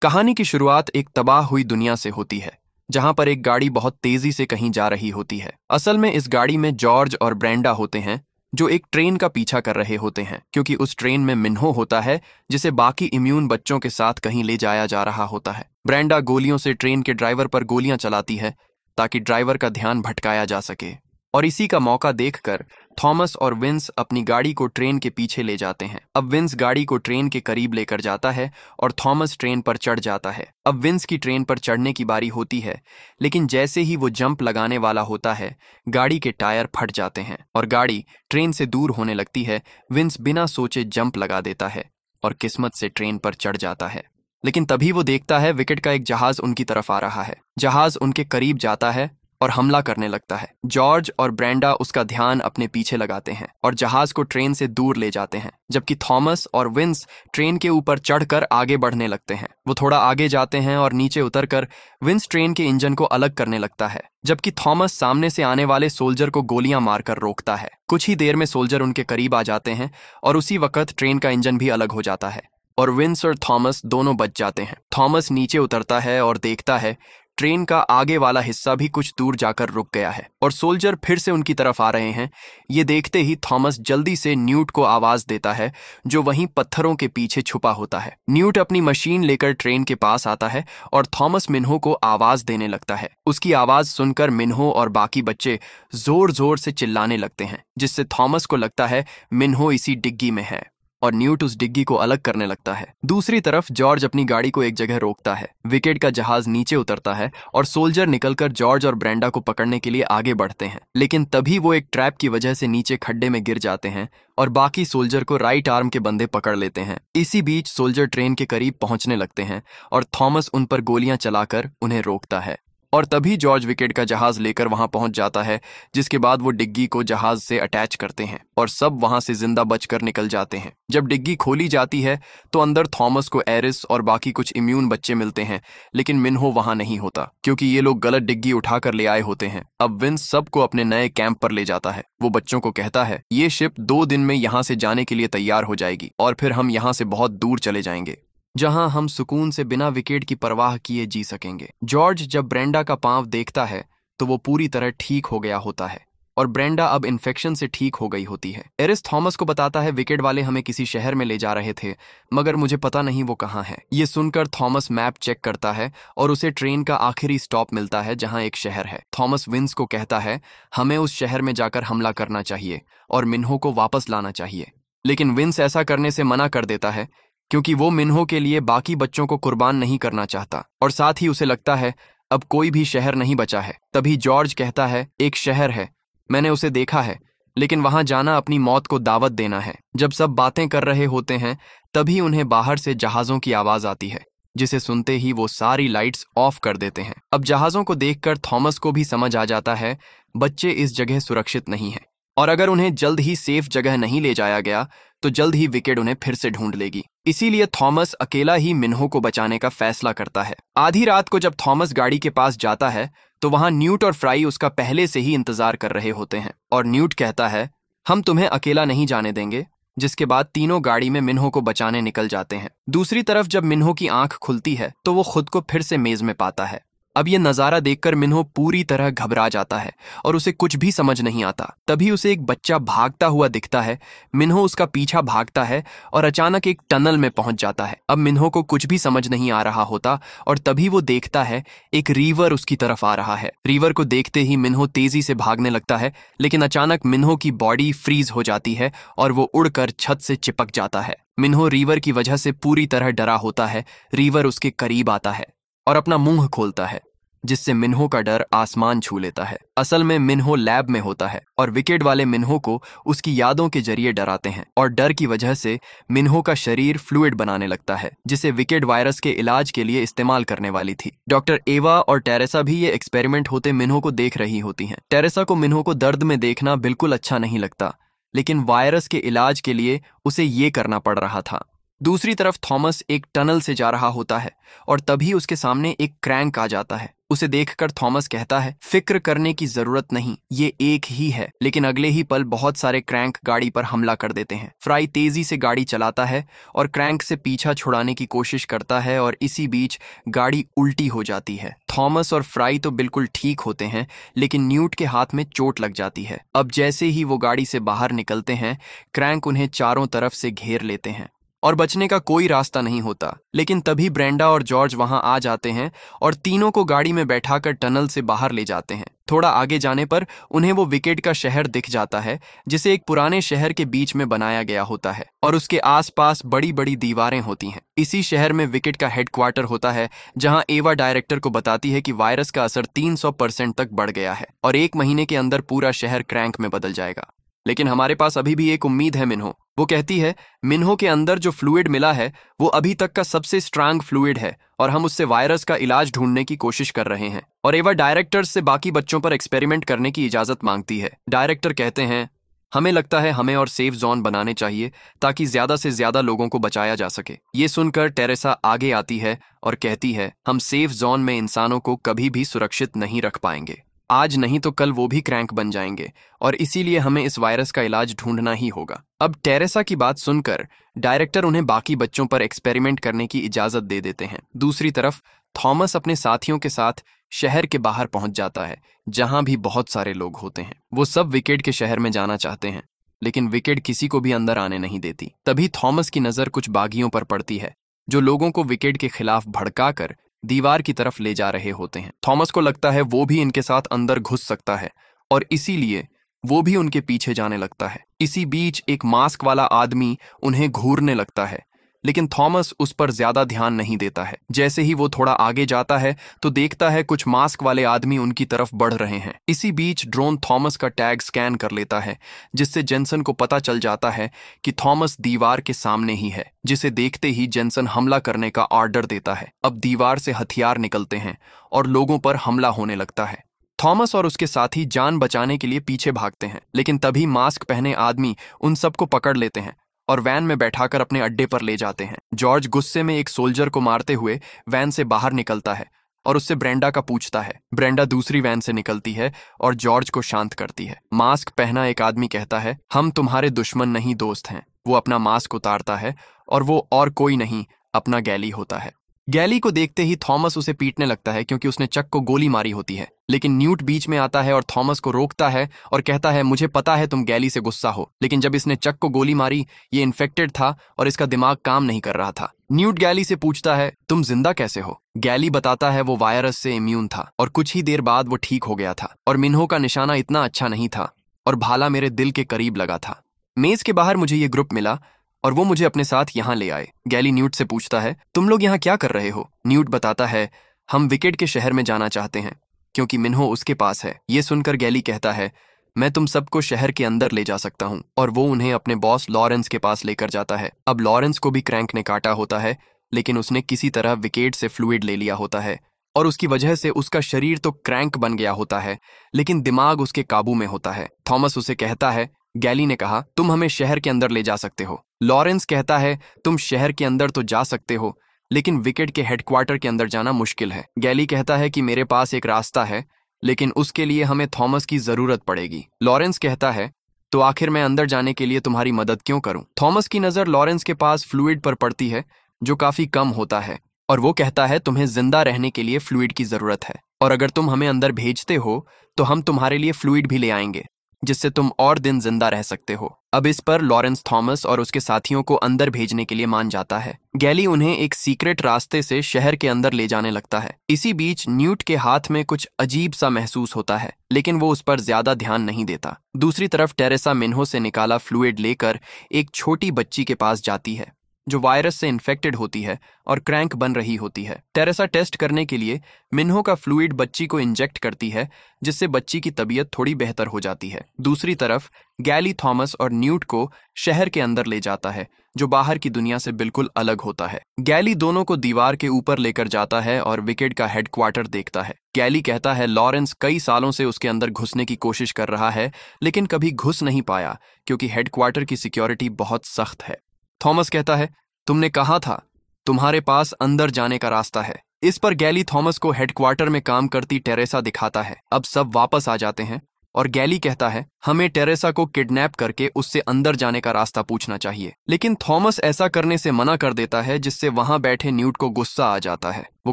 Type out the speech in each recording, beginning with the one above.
कहानी की शुरुआत एक तबाह हुई दुनिया से होती है, जहां पर एक गाड़ी बहुत तेजी से कहीं जा रही होती है। असल में इस गाड़ी में जॉर्ज और ब्रेंडा होते हैं, जो एक ट्रेन का पीछा कर रहे होते हैं, क्योंकि उस ट्रेन में मिन्हो होता है, जिसे बाकी इम्यून बच्चों के साथ कहीं ले जाया जा रहा होता है। ब्रेंडा गोलियों से ट्रेन के ड्राइवर पर गोलियां चलाती है ताकि ड्राइवर का ध्यान भटकाया जा सके, और इसी का मौका देखकर थॉमस और विंस अपनी गाड़ी को ट्रेन के पीछे ले जाते हैं। अब विंस गाड़ी को ट्रेन के करीब लेकर जाता है और थॉमस ट्रेन पर चढ़ जाता है। अब विंस की ट्रेन पर चढ़ने की बारी होती है, लेकिन जैसे ही वो जंप लगाने वाला होता है, गाड़ी के टायर फट जाते हैं और गाड़ी ट्रेन से दूर होने लगती है। विंस बिना सोचे जंप लगा देता है और किस्मत से ट्रेन पर चढ़ जाता है। लेकिन तभी वो देखता है विकेट का एक जहाज उनकी तरफ आ रहा है। जहाज उनके करीब जाता है और हमला करने लगता है। जॉर्ज और ब्रेंडा उसका ध्यान अपने पीछे लगाते हैं और जहाज को ट्रेन से दूर ले जाते हैं, जबकि थॉमस और विंस ट्रेन के ऊपर चढ़कर आगे बढ़ने लगते हैं। वो थोड़ा आगे जाते हैं और नीचे उतरकर विंस ट्रेन के इंजन को अलग करने लगता है, जबकि थॉमस सामने से आने वाले सोल्जर को गोलियां मारकर रोकता है। कुछ ही देर में सोल्जर उनके करीब आ जाते हैं और उसी वक्त ट्रेन का इंजन भी अलग हो जाता है और विंस और थॉमस दोनों बच जाते हैं। थॉमस नीचे उतरता है और देखता है ट्रेन का आगे वाला हिस्सा भी कुछ दूर जाकर रुक गया है और सोल्जर फिर से उनकी तरफ आ रहे हैं। ये देखते ही थॉमस जल्दी से न्यूट को आवाज देता है, जो वहीं पत्थरों के पीछे छुपा होता है। न्यूट अपनी मशीन लेकर ट्रेन के पास आता है और थॉमस मिन्हो को आवाज देने लगता है। उसकी आवाज सुनकर मिन्हो और बाकी बच्चे जोर जोर से चिल्लाने लगते हैं, जिससे थॉमस को लगता है मिन्हो इसी डिग्गी में है और न्यूट उस डिग्गी को अलग करने लगता है। दूसरी तरफ जॉर्ज अपनी गाड़ी को एक जगह रोकता है। विकेट का जहाज नीचे उतरता है और सोल्जर निकलकर जॉर्ज और ब्रेंडा को पकड़ने के लिए आगे बढ़ते हैं, लेकिन तभी वो एक ट्रैप की वजह से नीचे खड्डे में गिर जाते हैं और बाकी सोल्जर को राइट आर्म के बंदे पकड़ लेते हैं। इसी बीच सोल्जर ट्रेन के करीब पहुंचने लगते हैं और थॉमस उन पर गोलियां चलाकर उन्हें रोकता है, और तभी जॉर्ज विकेट का जहाज लेकर वहां पहुंच जाता है, जिसके बाद वो डिग्गी को जहाज से अटैच करते हैं और सब वहां से जिंदा बचकर निकल जाते हैं। जब डिग्गी खोली जाती है तो अंदर थॉमस को एरिस और बाकी कुछ इम्यून बच्चे मिलते हैं, लेकिन मिन्हो वहां नहीं होता, क्योंकि ये लोग गलत डिग्गी उठाकर ले आए होते हैं। अब विंस सबको अपने नए कैंप पर ले जाता है। वो बच्चों को कहता है, ये शिप 2 दिन में यहाँ से जाने के लिए तैयार हो जाएगी और फिर हम यहाँ से बहुत दूर चले जाएंगे, जहां हम सुकून से बिना विकेट की परवाह किए जी सकेंगे। जॉर्ज जब ब्रेंडा का पांव देखता है तो वो पूरी तरह ठीक हो गया होता है और ब्रेंडा अब इन्फेक्शन से ठीक हो गई होती है। एरिस थॉमस को बताता है, विकेट वाले हमें किसी शहर में ले जा रहे थे, मगर मुझे पता नहीं वो कहाँ है। ये सुनकर थॉमस मैप चेक करता है और उसे ट्रेन का आखिरी स्टॉप मिलता है, जहां एक शहर है। थॉमस विंस को कहता है, हमें उस शहर में जाकर हमला करना चाहिए और मिन्हो को वापस लाना चाहिए, लेकिन विंस ऐसा करने से मना कर देता है, क्योंकि वो मिन्हो के लिए बाकी बच्चों को कुर्बान नहीं करना चाहता और साथ ही उसे लगता है अब कोई भी शहर नहीं बचा है। तभी जॉर्ज कहता है, एक शहर है, मैंने उसे देखा है, लेकिन वहां जाना अपनी मौत को दावत देना है। जब सब बातें कर रहे होते हैं तभी उन्हें बाहर से जहाजों की आवाज आती है, जिसे सुनते ही वो सारी लाइट्स ऑफ कर देते हैं। अब जहाजों को देखकर थॉमस को भी समझ आ जाता है बच्चे इस जगह सुरक्षित नहीं हैं, और अगर उन्हें जल्द ही सेफ जगह नहीं ले जाया गया तो जल्द ही विकेट उन्हें फिर से ढूंढ लेगी। इसीलिए थॉमस अकेला ही मिन्हो को बचाने का फैसला करता है। आधी रात को जब थॉमस गाड़ी के पास जाता है तो वहां न्यूट और फ्राई उसका पहले से ही इंतजार कर रहे होते हैं और न्यूट कहता है, हम तुम्हें अकेला नहीं जाने देंगे, जिसके बाद तीनों गाड़ी में मिन्हो को बचाने निकल जाते हैं। दूसरी तरफ जब मिन्हो की आंख खुलती है तो वो खुद को फिर से मेज में पाता है। अब ये नजारा देखकर मिन्हो पूरी तरह घबरा जाता है और उसे कुछ भी समझ नहीं आता। तभी उसे एक बच्चा भागता हुआ दिखता है। मिन्हो उसका पीछा भागता है और अचानक एक टनल में पहुंच जाता है। अब मिन्हो को कुछ भी समझ नहीं आ रहा होता और तभी वो देखता है एक रीवर उसकी तरफ आ रहा है। रीवर को देखते ही मिन्हो तेजी से भागने लगता है, लेकिन अचानक मिन्हो की बॉडी फ्रीज हो जाती है और वो उड़कर छत से चिपक जाता है। मिन्हो रीवर की वजह से पूरी तरह डरा होता है। रीवर उसके करीब आता है और अपना मुंह खोलता है, जिससे मिन्हो का डर आसमान छू लेता है। असल में मिन्हो लैब में होता है और विकेट वाले मिन्हो को उसकी यादों के जरिए डराते हैं, और डर की वजह से मिन्हो का शरीर फ्लूइड बनाने लगता है, जिसे विकेट वायरस के इलाज के लिए इस्तेमाल करने वाली थी। डॉक्टर एवा और टेरेसा भी ये एक्सपेरिमेंट होते मिन्हो को देख रही होती हैं। टेरेसा को मिन्हो को दर्द में देखना बिल्कुल अच्छा नहीं लगता, लेकिन वायरस के इलाज के लिए उसे ये करना पड़ रहा था। दूसरी तरफ थॉमस एक टनल से जा रहा होता है और तभी उसके सामने एक क्रैंक आ जाता है। उसे देखकर थॉमस कहता है, फिक्र करने की जरूरत नहीं, ये एक ही है। लेकिन अगले ही पल बहुत सारे क्रैंक गाड़ी पर हमला कर देते हैं। फ्राई तेजी से गाड़ी चलाता है और क्रैंक से पीछा छुड़ाने की कोशिश करता है और इसी बीच गाड़ी उल्टी हो जाती है। थॉमस और फ्राई तो बिल्कुल ठीक होते हैं, लेकिन न्यूट के हाथ में चोट लग जाती है। अब जैसे ही वो गाड़ी से बाहर निकलते हैं, क्रैंक उन्हें चारों तरफ से घेर लेते हैं और बचने का कोई रास्ता नहीं होता। लेकिन तभी ब्रेंडा और जॉर्ज वहां आ जाते हैं और तीनों को गाड़ी में बैठाकर टनल से बाहर ले जाते हैं। थोड़ा आगे जाने पर उन्हें वो विकेट का शहर दिख जाता है, जिसे एक पुराने शहर के बीच में बनाया गया होता है और उसके आसपास बड़ी बड़ी दीवारें होती हैं। इसी शहर में विकेट का हेडक्वार्टर होता है, जहां एवा डायरेक्टर को बताती है कि वायरस का असर 300% तक बढ़ गया है और 1 महीने के अंदर पूरा शहर क्रैंक में बदल जाएगा। लेकिन हमारे पास अभी भी एक उम्मीद है मिन्हो, वो कहती है। मिन्हो के अंदर जो फ्लूइड मिला है वो अभी तक का सबसे स्ट्रांग फ्लूइड है और हम उससे वायरस का इलाज ढूंढने की कोशिश कर रहे हैं। और एवा डायरेक्टर से बाकी बच्चों पर एक्सपेरिमेंट करने की इजाजत मांगती है। डायरेक्टर कहते हैं, हमें लगता है हमें और सेफ जोन बनाने चाहिए ताकि ज्यादा से ज्यादा लोगों को बचाया जा सके। ये सुनकर टेरेसा आगे आती है और कहती है, हम सेफ जोन में इंसानों को कभी भी सुरक्षित नहीं रख पाएंगे। आज नहीं तो कल वो भी क्रैंक बन जाएंगे और इसीलिए हमें इस वायरस का इलाज ढूंढना ही होगा। अब टेरेसा की बात सुनकर डायरेक्टर उन्हें बाकी बच्चों पर एक्सपेरिमेंट करने की इजाजत दे देते हैं। दूसरी तरफ थॉमस अपने साथियों के साथ शहर के बाहर पहुंच जाता है, जहां भी बहुत सारे लोग होते हैं। वो सब विकेट के शहर में जाना चाहते हैं, लेकिन विकेट किसी को भी अंदर आने नहीं देती। तभी थॉमस की नजर कुछ बागियों पर पड़ती है, जो लोगों को विकेट के खिलाफ भड़काकर दीवार की तरफ ले जा रहे होते हैं। थॉमस को लगता है वो भी इनके साथ अंदर घुस सकता है और इसीलिए वो भी उनके पीछे जाने लगता है। इसी बीच एक मास्क वाला आदमी उन्हें घूरने लगता है, लेकिन थॉमस उस पर ज्यादा ध्यान नहीं देता है। जैसे ही वो थोड़ा आगे जाता है तो देखता है कुछ मास्क वाले आदमी उनकी तरफ बढ़ रहे हैं। इसी बीच ड्रोन थॉमस का टैग स्कैन कर लेता है, जिससे जेनसन को पता चल जाता है कि थॉमस दीवार के सामने ही है। जिसे देखते ही जेनसन हमला करने का ऑर्डर देता है। अब दीवार से हथियार निकलते हैं और लोगों पर हमला होने लगता है। थॉमस और उसके साथी जान बचाने के लिए पीछे भागते हैं, लेकिन तभी मास्क पहने आदमी उन सबको पकड़ लेते हैं और वैन में बैठाकर अपने अड्डे पर ले जाते हैं। जॉर्ज गुस्से में एक सोल्जर को मारते हुए वैन से बाहर निकलता है और उससे ब्रेंडा का पूछता है। ब्रेंडा दूसरी वैन से निकलती है और जॉर्ज को शांत करती है। मास्क पहना एक आदमी कहता है, हम तुम्हारे दुश्मन नहीं दोस्त हैं। वो अपना मास्क उतारता है और वो और कोई नहीं अपना गैली होता है। गैली को देखते ही थॉमस उसे पीटने लगता है, क्योंकि उसने चक को गोली मारी होती है। लेकिन न्यूट बीच में आता है और थॉमस को रोकता है और कहता है, मुझे पता है तुम गैली से गुस्सा हो, लेकिन जब इसने चक को गोली मारी ये इन्फेक्टेड था और इसका दिमाग काम नहीं कर रहा था। न्यूट गैली से पूछता है, तुम जिंदा कैसे हो? गैली बताता है वो वायरस से इम्यून था और कुछ ही देर बाद वो ठीक हो गया था और मिन्हो का निशाना इतना अच्छा नहीं था और भाला मेरे दिल के करीब लगा था। मेज के बाहर मुझे ये ग्रुप मिला और वो मुझे अपने साथ यहाँ ले आए। गैली न्यूट से पूछता है, तुम लोग यहाँ क्या कर रहे हो? न्यूट बताता है, हम विकेट के शहर में जाना चाहते हैं क्योंकि मिन्हो उसके पास है। ये सुनकर गैली कहता है, मैं तुम सबको शहर के अंदर ले जा सकता हूँ, और वो उन्हें अपने बॉस लॉरेंस के पास लेकर जाता है। अब लॉरेंस को भी क्रैंक ने काटा होता है, लेकिन उसने किसी तरह विकेट से फ्लूइड ले लिया होता है और उसकी वजह से उसका शरीर तो क्रैंक बन गया होता है, लेकिन दिमाग उसके काबू में होता है। थॉमस उसे कहता है, गैली ने कहा, तुम हमें शहर के अंदर ले जा सकते हो। लॉरेंस कहता है, तुम शहर के अंदर तो जा सकते हो, लेकिन विकेट के हेडक्वार्टर के अंदर जाना मुश्किल है। गैली कहता है कि मेरे पास एक रास्ता है, लेकिन उसके लिए हमें थॉमस की जरूरत पड़ेगी। लॉरेंस कहता है, तो आखिर मैं अंदर जाने के लिए तुम्हारी मदद क्यों करूं? थॉमस की नजर लॉरेंस के पास फ्लूइड पर पड़ती है, जो काफी कम होता है, और वो कहता है, तुम्हें जिंदा रहने के लिए फ्लूइड की जरूरत है, और अगर तुम हमें अंदर भेजते हो तो हम तुम्हारे लिए फ्लूइड भी ले आएंगे, जिससे तुम और दिन जिंदा रह सकते हो। अब इस पर लॉरेंस थॉमस और उसके साथियों को अंदर भेजने के लिए मान जाता है। गैली उन्हें एक सीक्रेट रास्ते से शहर के अंदर ले जाने लगता है। इसी बीच न्यूट के हाथ में कुछ अजीब सा महसूस होता है, लेकिन वो उस पर ज्यादा ध्यान नहीं देता। दूसरी तरफ टेरेसा मिन्हो से निकाला फ्लूइड लेकर एक छोटी बच्ची के पास जाती है, जो वायरस से इन्फेक्टेड होती है और क्रैंक बन रही होती है। टेरेसा टेस्ट करने के लिए मिन्हो का फ्लूइड बच्ची को इंजेक्ट करती है, जिससे बच्ची की तबीयत थोड़ी बेहतर हो जाती है। दूसरी तरफ गैली थॉमस और न्यूट को शहर के अंदर ले जाता है, जो बाहर की दुनिया से बिल्कुल अलग होता है। गैली दोनों को दीवार के ऊपर लेकर जाता है और विकेट का हेडक्वार्टर देखता है। गैली कहता है, लॉरेंस कई सालों से उसके अंदर घुसने की कोशिश कर रहा है, लेकिन कभी घुस नहीं पाया क्योंकि हेडक्वार्टर की सिक्योरिटी बहुत सख्त है। थॉमस कहता है, तुमने कहा था तुम्हारे पास अंदर जाने का रास्ता है। इस पर गैली थॉमस को हेडक्वार्टर में काम करती टेरेसा दिखाता है। अब सब वापस आ जाते हैं और गैली कहता है हमें टेरेसा को किडनैप करके उससे अंदर जाने का रास्ता पूछना चाहिए। लेकिन थॉमस ऐसा करने से मना कर देता है, जिससे वहां बैठे न्यूट को गुस्सा आ जाता है। वो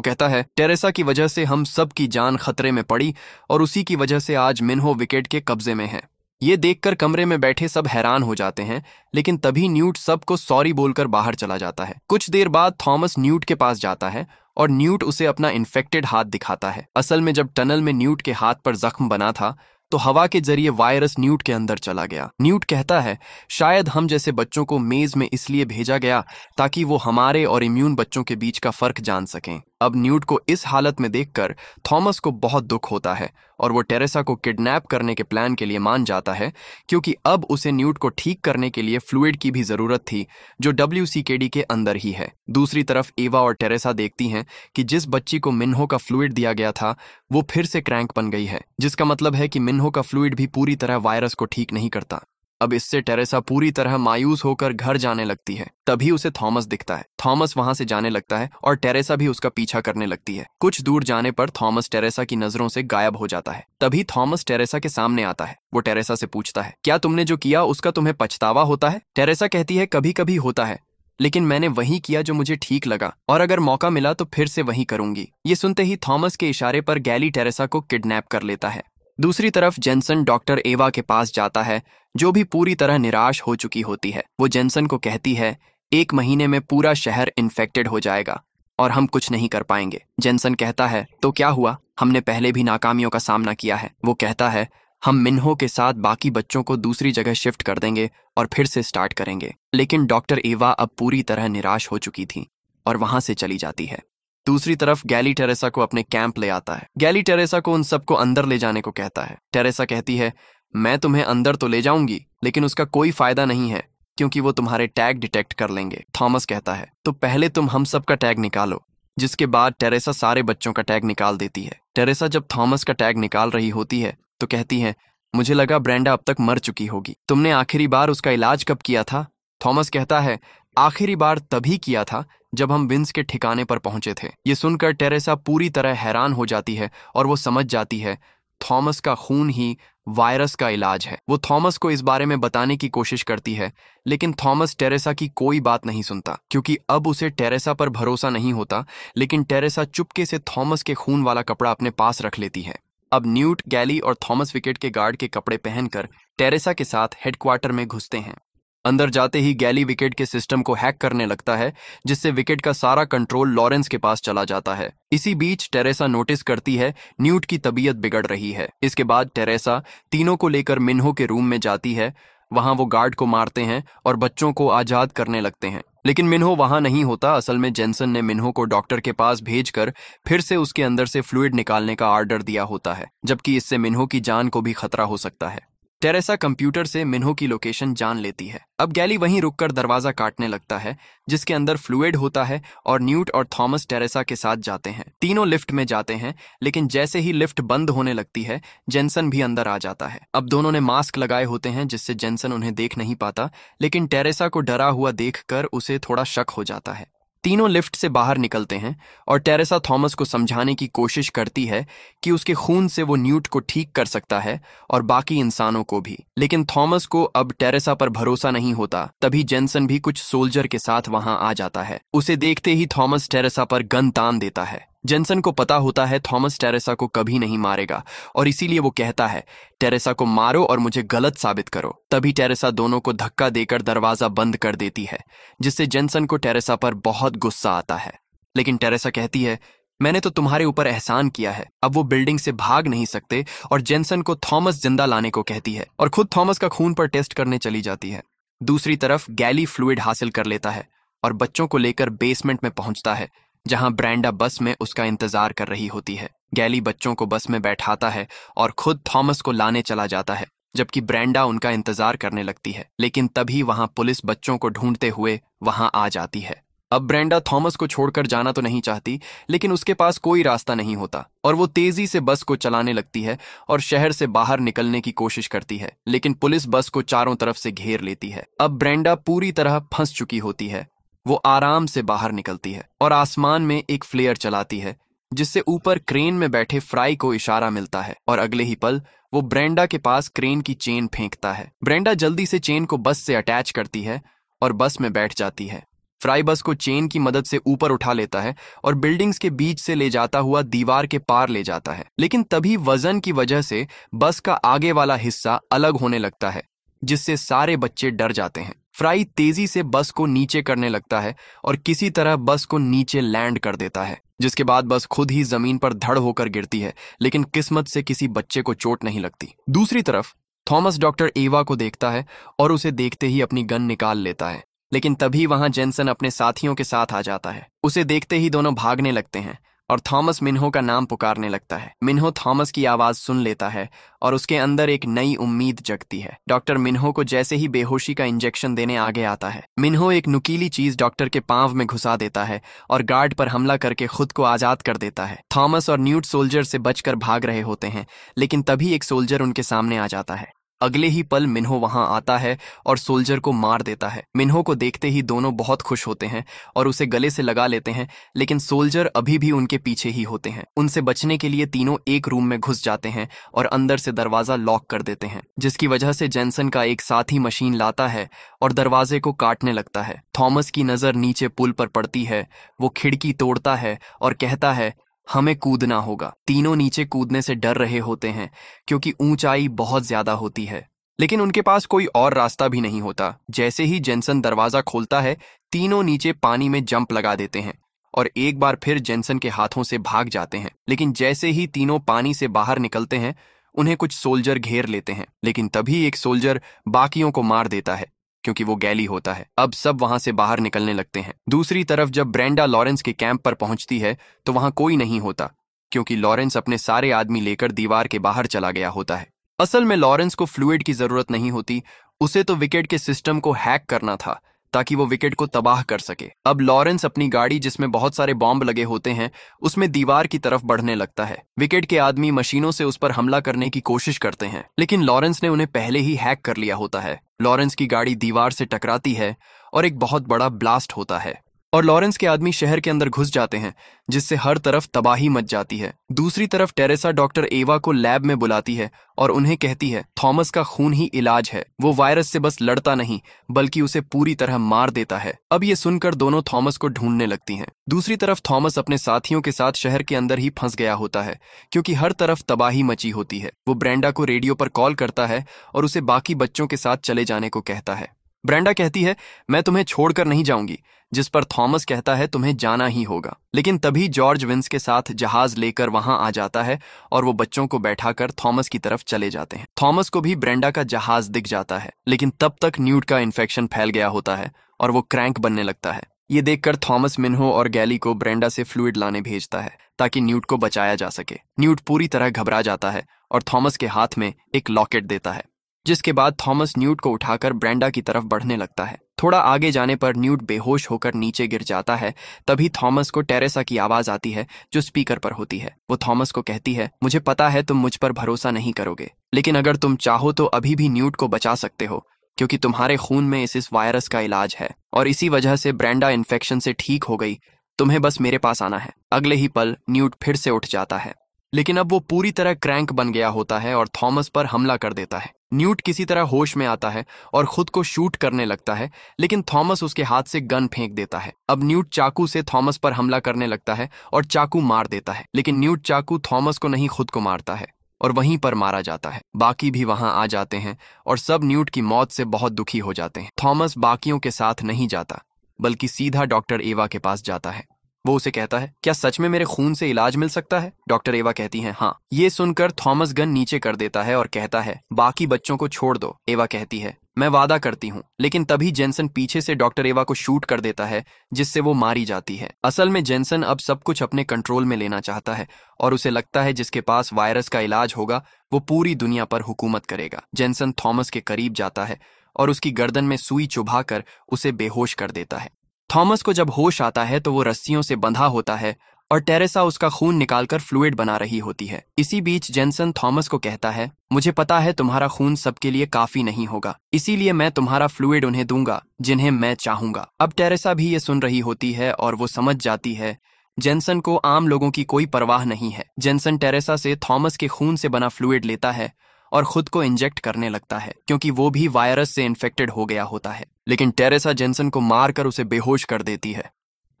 कहता है टेरेसा की वजह से हम सब की जान खतरे में पड़ी और उसी की वजह से आज मिन्हो विकेट के कब्जे में है। ये देखकर कमरे में बैठे सब हैरान हो जाते हैं, लेकिन तभी न्यूट सबको सॉरी बोलकर बाहर चला जाता है। कुछ देर बाद थॉमस न्यूट के पास जाता है और न्यूट उसे अपना इन्फेक्टेड हाथ दिखाता है। असल में जब टनल में न्यूट के हाथ पर जख्म बना था तो हवा के जरिए वायरस न्यूट के अंदर चला गया। न्यूट कहता है शायद हम जैसे बच्चों को मेज में इसलिए भेजा गया ताकि वो हमारे और इम्यून बच्चों के बीच का फर्क जान सकें। अब न्यूट को इस हालत में देखकर थॉमस को बहुत दुख होता है और वो टेरेसा को किडनैप करने के प्लान के लिए मान जाता है, क्योंकि अब उसे न्यूट को ठीक करने के लिए फ्लूइड की भी जरूरत थी जो WCKD के अंदर ही है। दूसरी तरफ एवा और टेरेसा देखती हैं कि जिस बच्ची को मिन्हो का फ्लूइड दिया गया था वो फिर से क्रैंक बन गई है, जिसका मतलब है कि मिन्हो का फ्लूइड भी पूरी तरह वायरस को ठीक नहीं करता। अब इससे टेरेसा पूरी तरह मायूस होकर घर जाने लगती है। तभी उसे थॉमस दिखता है। थॉमस वहां से जाने लगता है और टेरेसा भी उसका पीछा करने लगती है। कुछ दूर जाने पर थॉमस टेरेसा की नजरों से गायब हो जाता है। तभी थॉमस टेरेसा के सामने आता है। वो टेरेसा से पूछता है क्या तुमने जो किया उसका तुम्हें पछतावा होता है? टेरेसा कहती है कभी कभी होता है, लेकिन मैंने वही किया जो मुझे ठीक लगा और अगर मौका मिला तो फिर से वही करूंगी। ये सुनते ही थॉमस के इशारे पर गैली टेरेसा को किडनैप कर लेता है। दूसरी तरफ जेनसन डॉक्टर एवा के पास जाता है, जो भी पूरी तरह निराश हो चुकी होती है। वो जेनसन को कहती है 1 महीने में पूरा शहर इन्फेक्टेड हो जाएगा और हम कुछ नहीं कर पाएंगे। जेनसन कहता है तो क्या हुआ, हमने पहले भी नाकामियों का सामना किया है। वो कहता है हम मिन्हो के साथ बाकी बच्चों को दूसरी जगह शिफ्ट कर देंगे और फिर से स्टार्ट करेंगे। लेकिन डॉक्टर एवा अब पूरी तरह निराश हो चुकी थी और वहां से चली जाती है। दूसरी तरफ गैली टेरेसा को अपने कैंप ले आता है। गैली टेरेसा को उन सबको अंदर ले जाने को कहता है। टेरेसा कहती है मैं तुम्हें अंदर तो ले जाऊंगी, लेकिन उसका कोई फायदा नहीं है क्योंकि वो तुम्हारे टैग डिटेक्ट कर लेंगे। थॉमस कहता है तो पहले तुम हम सब का टैग निकालो, जिसके बाद टेरेसा सारे बच्चों का टैग निकाल देती है। टेरेसा जब थॉमस का टैग निकाल रही होती है तो कहती है मुझे लगा ब्रेंडा अब तक मर चुकी होगी। तुमने आखिरी बार उसका इलाज कब किया था? थॉमस कहता है आखिरी बार तभी किया था जब हम विंस के ठिकाने पर पहुंचे थे। ये सुनकर टेरेसा पूरी तरह हैरान हो जाती है और वो समझ जाती है थॉमस का खून ही वायरस का इलाज है। वो थॉमस को इस बारे में बताने की कोशिश करती है, लेकिन थॉमस टेरेसा की कोई बात नहीं सुनता, क्योंकि अब उसे टेरेसा पर भरोसा नहीं होता। लेकिन टेरेसा चुपके से थॉमस के खून वाला कपड़ा अपने पास रख लेती है। अब न्यूट, गैली और थॉमस विकेट के गार्ड के कपड़े पहनकर टेरेसा के साथ हेडक्वार्टर में घुसते हैं। अंदर जाते ही गैली विकेट के सिस्टम को हैक करने लगता है, जिससे विकेट का सारा कंट्रोल लॉरेंस के पास चला जाता है। इसी बीच टेरेसा नोटिस करती है न्यूट की तबीयत बिगड़ रही है। इसके बाद टेरेसा तीनों को लेकर मिन्हो के रूम में जाती है। वहां वो गार्ड को मारते हैं और बच्चों को आजाद करने लगते हैं, लेकिन मिन्हो वहां नहीं होता। असल में जेनसन ने मिन्हो को डॉक्टर के पास भेजकर फिर से उसके अंदर से फ्लूइड निकालने का ऑर्डर दिया होता है, जबकि इससे मिन्हो की जान को भी खतरा हो सकता है। टेरेसा कंप्यूटर से मिन्हो की लोकेशन जान लेती है। अब गैली वहीं रुककर दरवाजा काटने लगता है, जिसके अंदर फ्लूइड होता है और न्यूट और थॉमस टेरेसा के साथ जाते हैं। तीनों लिफ्ट में जाते हैं, लेकिन जैसे ही लिफ्ट बंद होने लगती है जेनसन भी अंदर आ जाता है। अब दोनों ने मास्क लगाए होते हैं, जिससे जेनसन उन्हें देख नहीं पाता, लेकिन टेरेसा को डरा हुआ देखकर उसे थोड़ा शक हो जाता है। तीनों लिफ्ट से बाहर निकलते हैं और टेरेसा थॉमस को समझाने की कोशिश करती है कि उसके खून से वो न्यूट को ठीक कर सकता है और बाकी इंसानों को भी। लेकिन थॉमस को अब टेरेसा पर भरोसा नहीं होता। तभी जेनसन भी कुछ सोल्जर के साथ वहां आ जाता है। उसे देखते ही थॉमस टेरेसा पर गन तान देता है। जेनसन को पता होता है थॉमस टेरेसा को कभी नहीं मारेगा और इसीलिए वो कहता है टेरेसा को मारो और मुझे गलत साबित करो। तभी टेरेसा दोनों को धक्का देकर दरवाजा बंद कर देती है, जिससे जेनसन को टेरेसा पर बहुत गुस्सा आता है। लेकिन टेरेसा कहती है मैंने तो तुम्हारे ऊपर एहसान किया है, अब वो बिल्डिंग से भाग नहीं सकते, और जेनसन को थॉमस जिंदा लाने को कहती है और खुद थॉमस का खून पर टेस्ट करने चली जाती है। दूसरी तरफ गैली फ्लूइड हासिल कर लेता है और बच्चों को लेकर बेसमेंट में पहुंचता है, जहां ब्रेंडा बस में उसका इंतजार कर रही होती है। गैली बच्चों को बस में बैठाता है और खुद थॉमस को लाने चला जाता है, जबकि ब्रेंडा उनका इंतजार करने लगती है। लेकिन तभी वहां पुलिस बच्चों को ढूंढते हुए वहां आ जाती है। अब ब्रेंडा थॉमस को छोड़कर जाना तो नहीं चाहती, लेकिन उसके पास कोई रास्ता नहीं होता और वो तेजी से बस को चलाने लगती है और शहर से बाहर निकलने की कोशिश करती है, लेकिन पुलिस बस को चारों तरफ से घेर लेती है। अब ब्रेंडा पूरी तरह फंस चुकी होती है वो आराम से बाहर निकलती है और आसमान में एक फ्लेयर चलाती है, जिससे ऊपर क्रेन में बैठे फ्राई को इशारा मिलता है और अगले ही पल वो ब्रेंडा के पास क्रेन की चेन फेंकता है। ब्रेंडा जल्दी से चेन को बस से अटैच करती है और बस में बैठ जाती है। फ्राई बस को चेन की मदद से ऊपर उठा लेता है और बिल्डिंग्स के बीच से ले जाता हुआ दीवार के पार ले जाता है। लेकिन तभी वजन की वजह से बस का आगे वाला हिस्सा अलग होने लगता है, जिससे सारे बच्चे डर जाते हैं। फ्राई तेजी से बस को नीचे करने लगता है और किसी तरह बस को नीचे लैंड कर देता है, जिसके बाद बस खुद ही जमीन पर धड़ होकर गिरती है, लेकिन किस्मत से किसी बच्चे को चोट नहीं लगती। दूसरी तरफ थॉमस डॉक्टर एवा को देखता है और उसे देखते ही अपनी गन निकाल लेता है, लेकिन तभी वहां जेनसन अपने साथियों के साथ आ जाता है। उसे देखते ही दोनों भागने लगते हैं और थॉमस मिन्हो का नाम पुकारने लगता है। मिन्हो थॉमस की आवाज सुन लेता है और उसके अंदर एक नई उम्मीद जगती है। डॉक्टर मिन्हो को जैसे ही बेहोशी का इंजेक्शन देने आगे आता है, मिन्हो एक नुकीली चीज डॉक्टर के पांव में घुसा देता है और गार्ड पर हमला करके खुद को आजाद कर देता है। थॉमस और न्यूट सोल्जर से बचकर भाग रहे होते हैं, लेकिन तभी एक सोल्जर उनके सामने आ जाता है। अगले ही पल मिन्हो वहां आता है और सोल्जर को मार देता है। मिन्हो को देखते ही दोनों बहुत खुश होते हैं और उसे गले से लगा लेते हैं, लेकिन सोल्जर अभी भी उनके पीछे ही होते हैं। उनसे बचने के लिए तीनों एक रूम में घुस जाते हैं और अंदर से दरवाजा लॉक कर देते हैं, जिसकी वजह से जेनसन का एक साथी मशीन लाता है और दरवाजे को काटने लगता है। थॉमस की नजर नीचे पुल पर पड़ती है। वो खिड़की तोड़ता है और कहता है, हमें कूदना होगा। तीनों नीचे कूदने से डर रहे होते हैं क्योंकि ऊंचाई बहुत ज्यादा होती है, लेकिन उनके पास कोई और रास्ता भी नहीं होता। जैसे ही जेनसन दरवाजा खोलता है, तीनों नीचे पानी में जंप लगा देते हैं और एक बार फिर जेनसन के हाथों से भाग जाते हैं। लेकिन जैसे ही तीनों पानी से बाहर निकलते हैं, उन्हें कुछ सोल्जर घेर लेते हैं, लेकिन तभी एक सोल्जर बाकियों को मार देता है क्योंकि वो गैली होता है। अब सब वहां से बाहर निकलने लगते हैं। दूसरी तरफ जब ब्रेंडा लॉरेंस के कैंप पर पहुंचती है तो वहां कोई नहीं होता, क्योंकि लॉरेंस अपने सारे आदमी लेकर दीवार के बाहर चला गया होता है। असल में लॉरेंस को फ्लूइड की जरूरत नहीं होती, उसे तो विकेट के सिस्टम को हैक करना था ताकि वो विकेट को तबाह कर सके। अब लॉरेंस अपनी गाड़ी, जिसमें बहुत सारे बॉम्ब लगे होते हैं, उसमें दीवार की तरफ बढ़ने लगता है। विकेट के आदमी मशीनों से उस पर हमला करने की कोशिश करते हैं, लेकिन लॉरेंस ने उन्हें पहले ही हैक कर लिया होता है। लॉरेंस की गाड़ी दीवार से टकराती है और एक बहुत बड़ा ब्लास्ट होता है और लॉरेंस के आदमी शहर के अंदर घुस जाते हैं, जिससे हर तरफ तबाही मच जाती है। दूसरी तरफ टेरेसा डॉक्टर एवा को लैब में बुलाती है और उन्हें कहती है, थॉमस का खून ही इलाज है। वो वायरस से बस लड़ता नहीं बल्कि उसे पूरी तरह मार देता है। अब ये सुनकर दोनों थॉमस को ढूंढने लगती हैं। दूसरी तरफ थॉमस अपने साथियों के साथ शहर के अंदर ही फंस गया होता है, क्योंकि हर तरफ तबाही मची होती है। वो ब्रेंडा को रेडियो पर कॉल करता है और उसे बाकी बच्चों के साथ चले जाने को कहता है। ब्रेंडा कहती है, मैं तुम्हें छोड़कर नहीं जाऊंगी, जिस पर थॉमस कहता है, तुम्हें जाना ही होगा। लेकिन तभी जॉर्ज विंस के साथ जहाज लेकर वहां आ जाता है और वो बच्चों को बैठाकर थॉमस की तरफ चले जाते हैं। थॉमस को भी ब्रेंडा का जहाज दिख जाता है, लेकिन तब तक न्यूट का इन्फेक्शन फैल गया होता है और वो क्रैंक बनने लगता है। ये देखकर थॉमस मिन्हो और गैली को ब्रेंडा से फ्लूइड लाने भेजता है ताकि न्यूट को बचाया जा सके। न्यूट पूरी तरह घबरा जाता है और थॉमस के हाथ में एक लॉकेट देता है, जिसके बाद थॉमस न्यूट को उठाकर ब्रेंडा की तरफ बढ़ने लगता है। थोड़ा आगे जाने पर न्यूट बेहोश होकर नीचे गिर जाता है। तभी थॉमस को टेरेसा की आवाज आती है, जो स्पीकर पर होती है। वो थॉमस को कहती है, मुझे पता है तुम मुझ पर भरोसा नहीं करोगे, लेकिन अगर तुम चाहो तो अभी भी न्यूट को बचा सकते हो, क्योंकि तुम्हारे खून में इस वायरस का इलाज है और इसी वजह से ब्रेंडा इन्फेक्शन से ठीक हो गई। तुम्हें बस मेरे पास आना है। अगले ही पल न्यूट फिर से उठ जाता है, लेकिन अब वो पूरी तरह क्रैंक बन गया होता है और थॉमस पर हमला कर देता है। न्यूट किसी तरह होश में आता है और खुद को शूट करने लगता है, लेकिन थॉमस उसके हाथ से गन फेंक देता है। अब न्यूट चाकू से थॉमस पर हमला करने लगता है और चाकू मार देता है, लेकिन न्यूट चाकू थॉमस को नहीं खुद को मारता है और वहीं पर मारा जाता है। बाकी भी वहां आ जाते हैं और सब न्यूट की मौत से बहुत दुखी हो जाते हैं। थॉमस बाकियों के साथ नहीं जाता, बल्कि सीधा डॉक्टर एवा के पास जाता है। वो उसे कहता है, क्या सच में मेरे खून से इलाज मिल सकता है? डॉक्टर एवा कहती है, हाँ। ये सुनकर थॉमस गन नीचे कर देता है और कहता है, बाकी बच्चों को छोड़ दो। एवा कहती है, मैं वादा करती हूँ। लेकिन तभी जेनसन पीछे से डॉक्टर एवा को शूट कर देता है, जिससे वो मारी जाती है। असल में जेनसन अब सब कुछ अपने कंट्रोल में लेना चाहता है और उसे लगता है जिसके पास वायरस का इलाज होगा वो पूरी दुनिया पर हुकूमत करेगा। जेनसन थॉमस के करीब जाता है और उसकी गर्दन में सुई चुभाकर उसे बेहोश कर देता है। थॉमस को जब होश आता है तो वो रस्सियों से बंधा होता है और टेरेसा उसका खून निकालकर फ्लूइड बना रही होती है। इसी बीच जेनसन थॉमस को कहता है, मुझे पता है तुम्हारा खून सबके लिए काफी नहीं होगा, इसीलिए मैं तुम्हारा फ्लूइड उन्हें दूंगा जिन्हें मैं चाहूंगा। अब टेरेसा भी ये सुन रही होती है और वो समझ जाती है जेनसन को आम लोगों की कोई परवाह नहीं है। जेनसन टेरेसा से थॉमस के खून से बना फ्लूइड लेता है और खुद को इंजेक्ट करने लगता है, क्योंकि वो भी वायरस से इन्फेक्टेड हो गया होता है। लेकिन टेरेसा जेनसन को मारकर उसे बेहोश कर देती है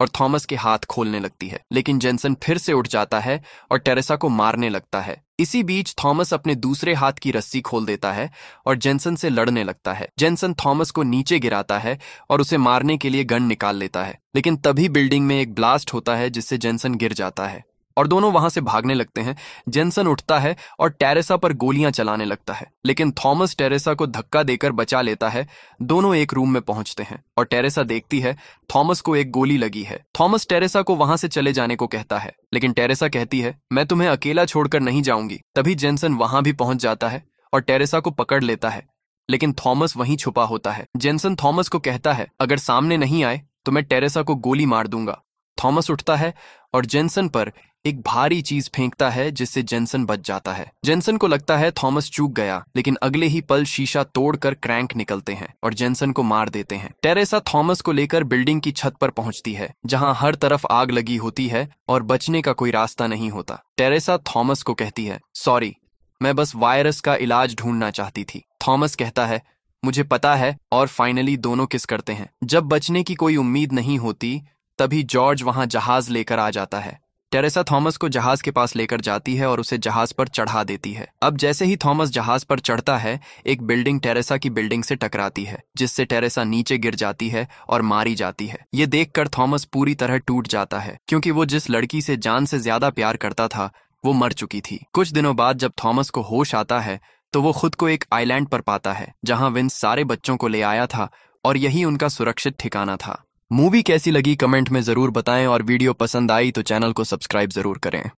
और थॉमस के हाथ खोलने लगती है, लेकिन जेनसन फिर से उठ जाता है और टेरेसा को मारने लगता है। इसी बीच थॉमस अपने दूसरे हाथ की रस्सी खोल देता है और जेनसन से लड़ने लगता है। जेनसन थॉमस को नीचे गिराता है और उसे मारने के लिए गन निकाल लेता है, लेकिन तभी बिल्डिंग में एक ब्लास्ट होता है जिससे जेनसन गिर जाता है और दोनों वहां से भागने लगते हैं। जेनसन उठता है और टेरेसा पर गोलियां चलाने लगता है, लेकिन थॉमस टेरेसा को धक्का देकर बचा लेता है। दोनों एक रूम में पहुंचते हैं और टेरेसा देखती है थॉमस को एक गोली लगी है। थॉमस टेरेसा को वहां से चले जाने को कहता है, लेकिन टेरेसा कहती है, मैं तुम्हें अकेला छोड़कर नहीं जाऊंगी। तभी जेनसन वहां भी पहुंच जाता है और टेरेसा को पकड़ लेता है, लेकिन थॉमस वहीं छुपा होता है। जेनसन थॉमस को कहता है, अगर सामने नहीं आए तो मैं टेरेसा को गोली मार दूंगा। थॉमस उठता है और जेनसन पर एक भारी चीज फेंकता है, जिससे जेनसन बच जाता है। जेनसन को लगता है थॉमस चूक गया, लेकिन अगले ही पल शीशा तोड़कर क्रैंक निकलते हैं और जेनसन को मार देते हैं। टेरेसा थॉमस को लेकर बिल्डिंग की छत पर पहुंचती है, जहां हर तरफ आग लगी होती है और बचने का कोई रास्ता नहीं होता। टेरेसा थॉमस को कहती है, सॉरी, मैं बस वायरस का इलाज ढूंढना चाहती थी। थॉमस कहता है, मुझे पता है, और फाइनली दोनों किस करते हैं। जब बचने की कोई उम्मीद नहीं होती, तभी जॉर्ज वहां जहाज लेकर आ जाता है। टेरेसा थॉमस को जहाज के पास लेकर जाती है और उसे जहाज पर चढ़ा देती है। अब जैसे ही थॉमस जहाज पर चढ़ता है, एक बिल्डिंग टेरेसा की बिल्डिंग से टकराती है, जिससे टेरेसा नीचे गिर जाती है और मारी जाती है। ये देखकर थॉमस पूरी तरह टूट जाता है, क्योंकि वो जिस लड़की से जान से ज्यादा प्यार करता था वो मर चुकी थी। कुछ दिनों बाद जब थॉमस को होश आता है तो वो खुद को एक आइलैंड पर पाता है, जहां विंस सारे बच्चों को ले आया था और यही उनका सुरक्षित ठिकाना था। मूवी कैसी लगी कमेंट में जरूर बताएं और वीडियो पसंद आई तो चैनल को सब्सक्राइब जरूर करें।